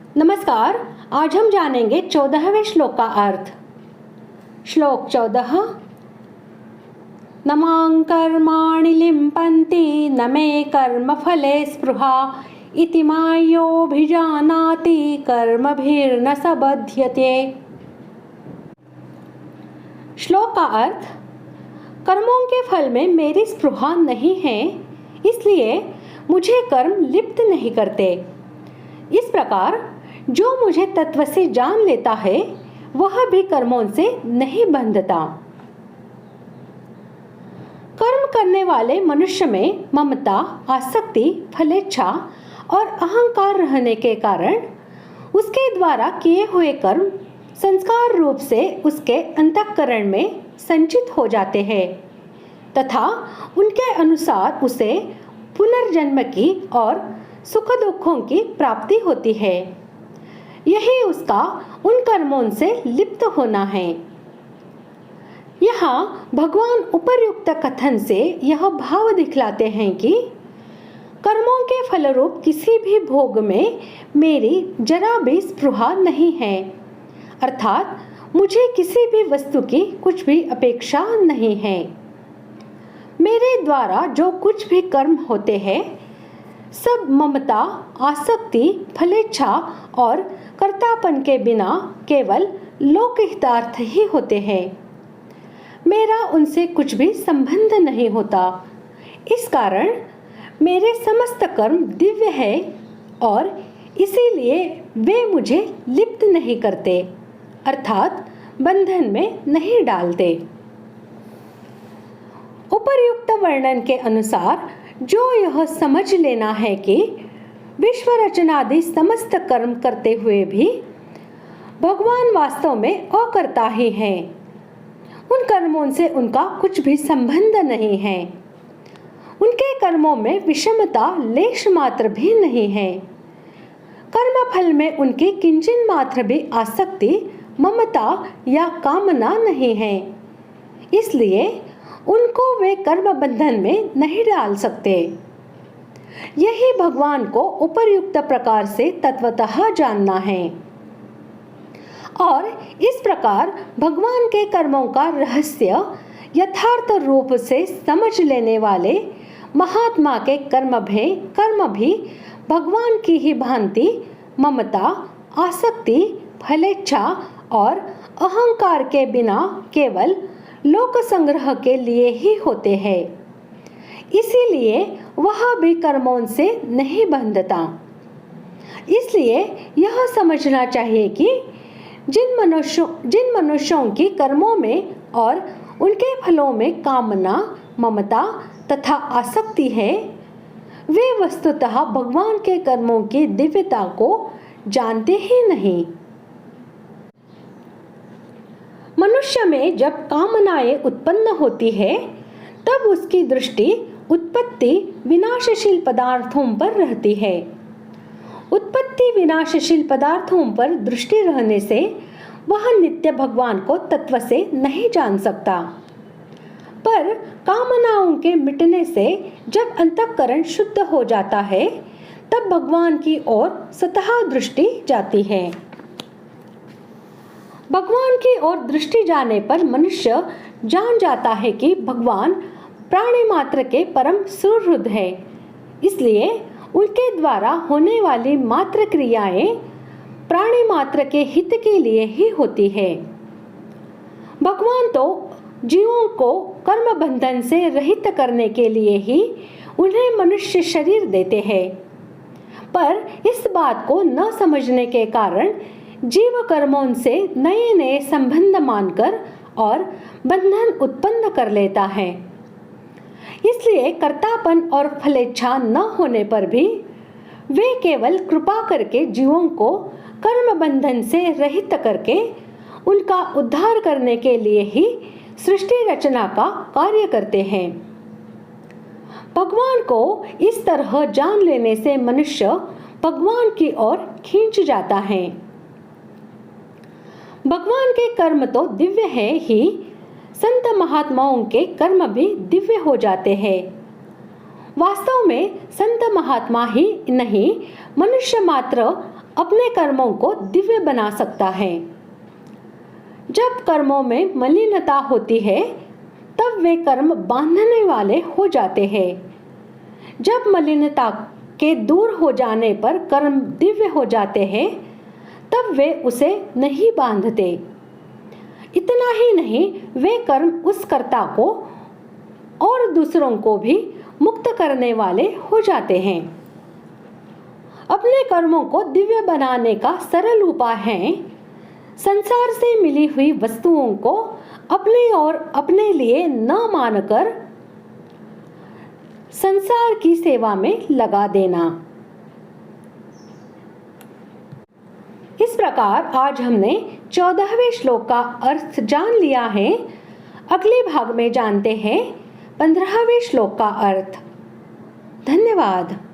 नमस्कार। आज हम जानेंगे 14वें श्लोक का अर्थ। श्लोक 14। न मां कर्माणि लिम्पन्ति न मे कर्मफले स्पृहा इति मायोभिजानाति कर्मभिर्न स बध्यते। श्लोक का अर्थ, कर्मों के फल में मेरी स्पृहा नहीं है, इसलिए मुझे कर्म लिप्त नहीं करते। इस प्रकार जो मुझे तत्व से जान लेता है वह भी कर्मों से नहीं बंधता। कर्म करने वाले मनुष्य में ममता, आसक्ति, फलेच्छा और अहंकार रहने के कारण उसके द्वारा किए हुए कर्म संस्कार रूप से उसके अंतःकरण में संचित हो जाते हैं तथा उनके अनुसार उसे पुनर्जन्म की और सुख दुखों की प्राप्ति होती है। यही उसका उन कर्मों से लिप्त होना है। यहाँ भगवान उपर्युक्त कथन से यह भाव दिखलाते हैं कि कर्मों के फलरूप किसी भी भोग में मेरी जरा भी स्पृहा नहीं है, अर्थात मुझे किसी भी वस्तु की कुछ भी अपेक्षा नहीं है। मेरे द्वारा जो कुछ भी कर्म होते हैं सब ममता, आसक्ति, फलेच्छा और कर्तापन के बिना केवल लोकहितार्थ ही होते हैं। मेरा उनसे कुछ भी संबंध नहीं होता। इस कारण मेरे समस्त कर्म दिव्य है और इसीलिए वे मुझे लिप्त नहीं करते, अर्थात बंधन में नहीं डालते। उपर्युक्त वर्णन के अनुसार जो यह समझ लेना है कि विश्व रचनादि समस्त कर्म करते हुए भी भगवान वास्तव में अकर्ता ही हैं, उन कर्मों से उनका कुछ भी संबंध नहीं है, उनके कर्मों में विषमता लेश मात्र भी नहीं है, कर्म फल में उनकी किंचन मात्र भी आसक्ति, ममता या कामना नहीं है, इसलिए उनको वे कर्म बंधन में नहीं डाल सकते। यही भगवान को उपर्युक्त प्रकार से तत्वतः जानना है और इस प्रकार भगवान के कर्मों का रहस्य यथार्थ रूप से समझ लेने वाले महात्मा के कर्म भी भगवान की ही भांति ममता, आसक्ति, फलेच्छा और अहंकार के बिना केवल लोक संग्रह के लिए ही होते हैं, इसीलिए वह भी कर्मों से नहीं बंधता। इसलिए यह समझना चाहिए कि जिन मनुष्यों की कर्मों में और उनके फलों में कामना, ममता तथा आसक्ति है, वे वस्तुतः भगवान के कर्मों की दिव्यता को जानते ही नहीं। मनुष्य में जब कामनाएं उत्पन्न होती है तब उसकी दृष्टि उत्पत्ति विनाशशील पदार्थों पर रहती है। उत्पत्ति विनाशशील पदार्थों पर दृष्टि रहने से वह नित्य भगवान को तत्व से नहीं जान सकता, पर कामनाओं के मिटने से जब अंतःकरण शुद्ध हो जाता है तब भगवान की ओर स्वतः दृष्टि जाती है। भगवान की ओर दृष्टि जाने पर मनुष्य जान जाता है कि भगवान प्राणी मात्र के परम सुहृद है, इसलिए उनके द्वारा होने वाली मात्र क्रियाएं प्राणी मात्र के हित के लिए ही होती है। भगवान तो जीवों को कर्म बंधन से रहित करने के लिए ही उन्हें मनुष्य शरीर देते हैं, पर इस बात को न समझने के कारण जीव कर्मों से नए नए संबंध मानकर और बंधन उत्पन्न कर लेता है। इसलिए कर्तापन और फलेच्छा न होने पर भी वे केवल कृपा करके जीवों को कर्म बंधन से रहित करके उनका उद्धार करने के लिए ही सृष्टि रचना का कार्य करते हैं। भगवान को इस तरह जान लेने से मनुष्य भगवान की ओर खींच जाता है। भगवान के कर्म तो दिव्य है ही, संत महात्माओं के कर्म भी दिव्य हो जाते हैं। वास्तव में संत महात्मा ही नहीं, मनुष्य मात्र अपने कर्मों को दिव्य बना सकता है। जब कर्मों में मलिनता होती है तब वे कर्म बांधने वाले हो जाते हैं। जब मलिनता के दूर हो जाने पर कर्म दिव्य हो जाते हैं तब वे उसे नहीं बांधते। इतना ही नहीं, वे कर्म उस कर्ता को और दूसरों को भी मुक्त करने वाले हो जाते हैं। अपने कर्मों को दिव्य बनाने का सरल उपाय है संसार से मिली हुई वस्तुओं को अपने और अपने लिए न मानकर संसार की सेवा में लगा देना। इस प्रकार आज हमने 14वें श्लोक का अर्थ जान लिया है। अगले भाग में जानते हैं 15वें श्लोक का अर्थ। धन्यवाद।